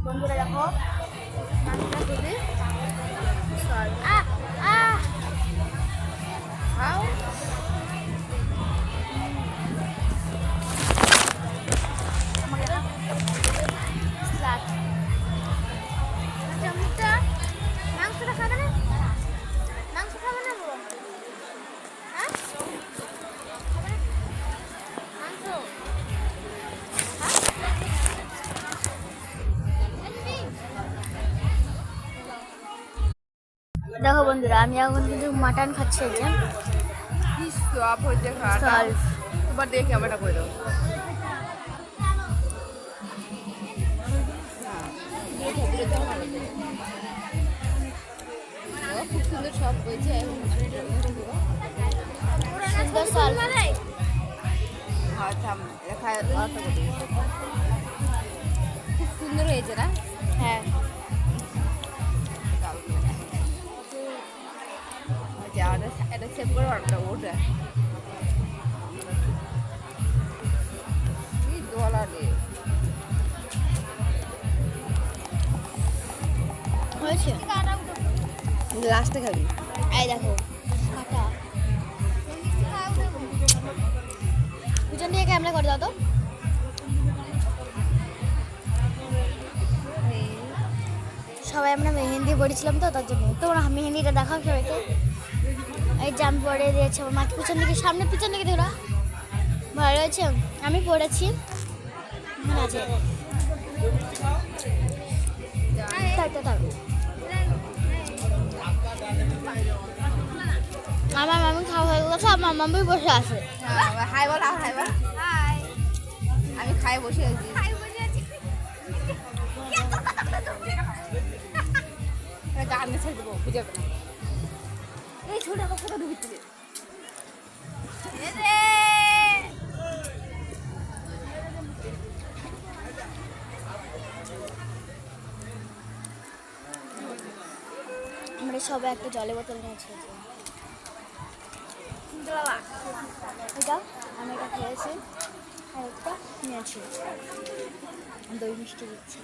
বন্ধুরা দেখো মাছটা খুবই খাও চামচটা মাংসটা খাবে না মাংস খাবে না গো হ্যাঁ খাবে না মাংস দেখো বন্ধুরা আমি এখন কিন্তু মাটন খাচ্ছি যে কি সব হচ্ছে খাওয়াটা এবার দেখে আমারটা করে দাও খুব সুন্দর সব হয়েছে খুব সুন্দর হয়েছে না হ্যাঁ এটা সেভ করে ওটা ওটা $2 হয়েছে লাস্টে খাবি এই দেখো কাটা পিছন দিয়ে ক্যামেরা করে দাও তো সবাই আমরা মেহেন্দি পড়েছিলাম তো তার জন্য তোমরা মেহেন্দিটা দেখাও সবাইকে এই যে আমি পরে দিয়েছি আমার মাকে পিছন দিকে সামনে পিছন দিকে তোরা ভালো হয়েছে আমি পড়েছি এখানে আছে আমার মামি খাওয়া হয়ে গেছে আমার মামি বসে আছে হাই বল হাই বল হাই আমি খাই বসে আছি গান ছেড়ে দেবো বুঝে না এই ছোট আমার কোথাও ঢুকছে আমরা সবাই একটা জলের বোতল নিয়েছি এটা আমি এটা খেয়েছি আর একটা নিয়েছি দই মিষ্টি দিচ্ছি